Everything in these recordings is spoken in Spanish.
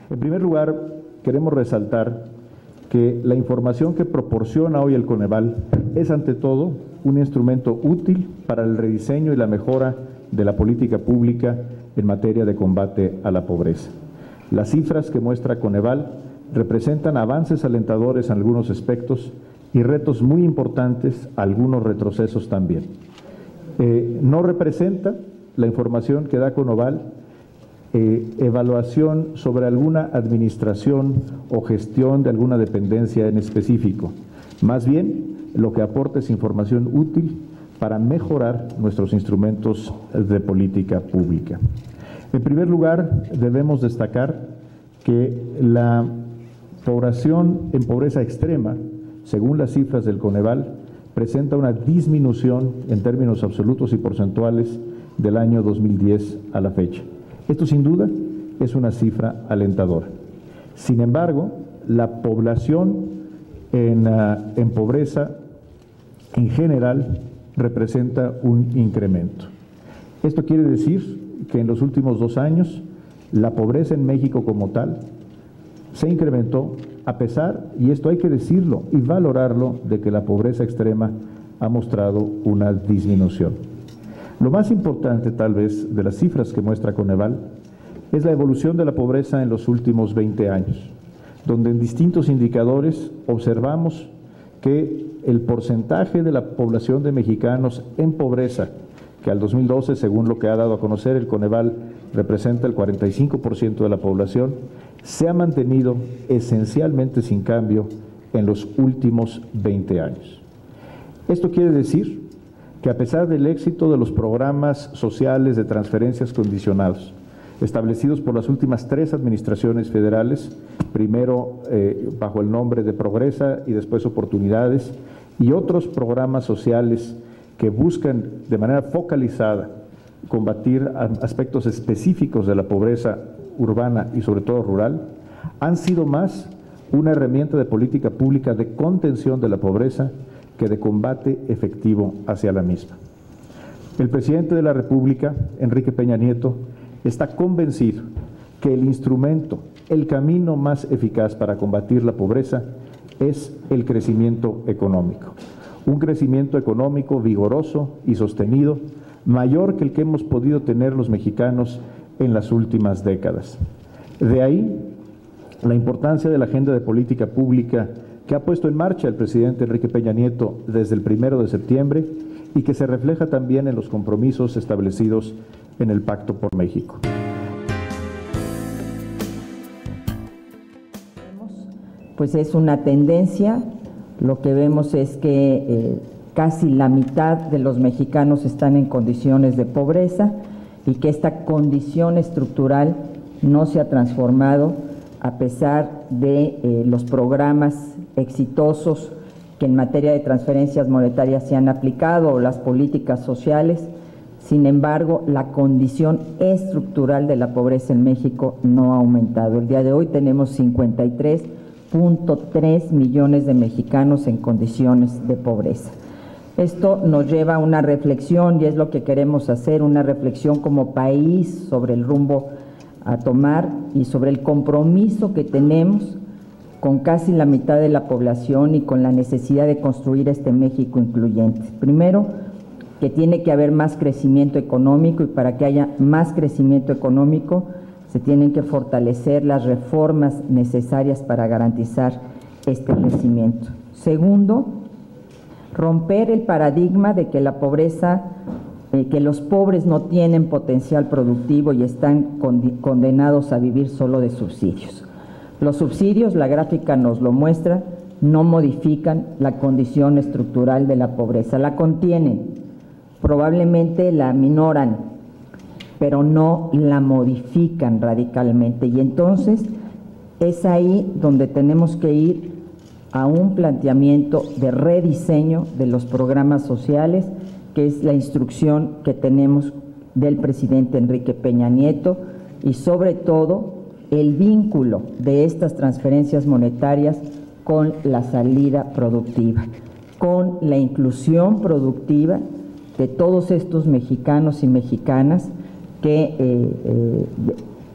En primer lugar, queremos resaltar que la información que proporciona hoy el Coneval es ante todo un instrumento útil para el rediseño y la mejora de la política pública en materia de combate a la pobreza. Las cifras que muestra Coneval representan avances alentadores en algunos aspectos y retos muy importantes, algunos retrocesos también. No representa la información que da Coneval evaluación sobre alguna administración o gestión de alguna dependencia en específico. Más bien, lo que aporta es información útil para mejorar nuestros instrumentos de política pública. En primer lugar, debemos destacar que la población en pobreza extrema, según las cifras del Coneval, presenta una disminución en términos absolutos y porcentuales del año 2010 a la fecha. Esto sin duda es una cifra alentadora. Sin embargo, la población en pobreza en general representa un incremento. Esto quiere decir que en los últimos 2 años la pobreza en México como tal se incrementó a pesar, y esto hay que decirlo y valorarlo, de que la pobreza extrema ha mostrado una disminución. Lo más importante tal vez de las cifras que muestra Coneval es la evolución de la pobreza en los últimos 20 años, donde en distintos indicadores observamos que el porcentaje de la población de mexicanos en pobreza, que al 2012, según lo que ha dado a conocer el Coneval, representa el 45% de la población, se ha mantenido esencialmente sin cambio en los últimos 20 años. Esto quiere decir que a pesar del éxito de los programas sociales de transferencias condicionados, establecidos por las últimas 3 administraciones federales, primero bajo el nombre de Progresa y después Oportunidades, y otros programas sociales que buscan de manera focalizada combatir aspectos específicos de la pobreza urbana y sobre todo rural, han sido más una herramienta de política pública de contención de la pobreza que de combate efectivo hacia la misma. El presidente de la República, Enrique Peña Nieto, está convencido que el instrumento, el camino más eficaz para combatir la pobreza es el crecimiento económico. Un crecimiento económico vigoroso y sostenido, mayor que el que hemos podido tener los mexicanos en las últimas décadas. De ahí la importancia de la agenda de política pública que ha puesto en marcha el presidente Enrique Peña Nieto desde el 1 de septiembre y que se refleja también en los compromisos establecidos en el Pacto por México. Pues es una tendencia, lo que vemos es que casi la mitad de los mexicanos están en condiciones de pobreza y que esta condición estructural no se ha transformado a pesar de los programas exitosos que en materia de transferencias monetarias se han aplicado o las políticas sociales. Sin embargo, la condición estructural de la pobreza en México no ha aumentado. El día de hoy tenemos 53.3 millones de mexicanos en condiciones de pobreza. Esto nos lleva a una reflexión y es lo que queremos hacer, una reflexión como país sobre el rumbo a tomar y sobre el compromiso que tenemos con casi la mitad de la población y con la necesidad de construir este México incluyente. Primero, que tiene que haber más crecimiento económico y para que haya más crecimiento económico se tienen que fortalecer las reformas necesarias para garantizar este crecimiento. Segundo, romper el paradigma de que la pobreza, que los pobres no tienen potencial productivo y están condenados a vivir solo de subsidios. Los subsidios, la gráfica nos lo muestra, no modifican la condición estructural de la pobreza, la contienen, probablemente la minoran, pero no la modifican radicalmente. Y entonces es ahí donde tenemos que ir a un planteamiento de rediseño de los programas sociales, que es la instrucción que tenemos del presidente Enrique Peña Nieto, y sobre todo el vínculo de estas transferencias monetarias con la salida productiva, con la inclusión productiva de todos estos mexicanos y mexicanas que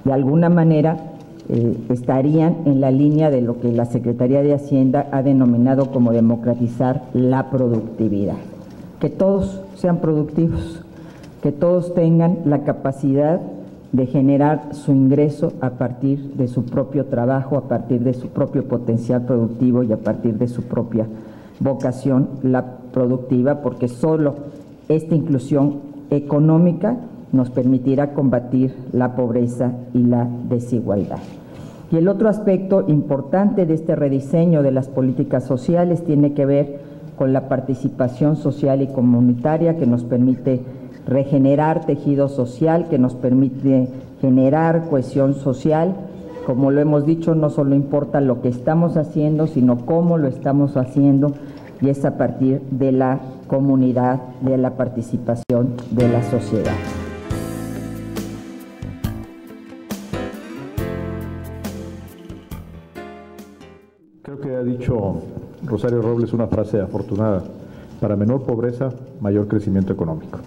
de alguna manera estarían en la línea de lo que la Secretaría de Hacienda ha denominado como democratizar la productividad. Que todos sean productivos, que todos tengan la capacidad de generar su ingreso a partir de su propio trabajo, a partir de su propio potencial productivo y a partir de su propia vocación la productiva, porque solo esta inclusión económica nos permitirá combatir la pobreza y la desigualdad. Y el otro aspecto importante de este rediseño de las políticas sociales tiene que ver con la participación social y comunitaria, que nos permite regenerar tejido social, que nos permite generar cohesión social. Como lo hemos dicho, no solo importa lo que estamos haciendo, sino cómo lo estamos haciendo, y es a partir de la comunidad, de la participación de la sociedad. Creo que ha dicho Rosario Robles una frase afortunada: para menor pobreza, mayor crecimiento económico.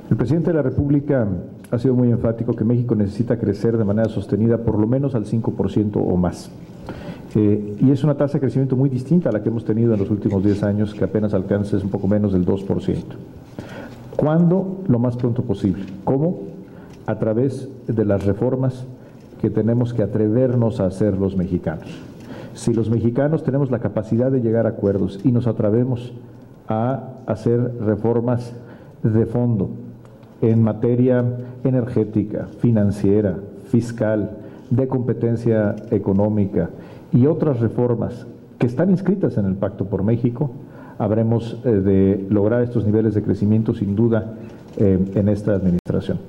El presidente de la República ha sido muy enfático que México necesita crecer de manera sostenida por lo menos al 5% o más. Y es una tasa de crecimiento muy distinta a la que hemos tenido en los últimos 10 años, que apenas alcanza un poco menos del 2%. ¿Cuándo? Lo más pronto posible. ¿Cómo? A través de las reformas que tenemos que atrevernos a hacer los mexicanos. Si los mexicanos tenemos la capacidad de llegar a acuerdos y nos atrevemos a hacer reformas de fondo en materia energética, financiera, fiscal, de competencia económica y otras reformas que están inscritas en el Pacto por México, habremos de lograr estos niveles de crecimiento sin duda en esta administración.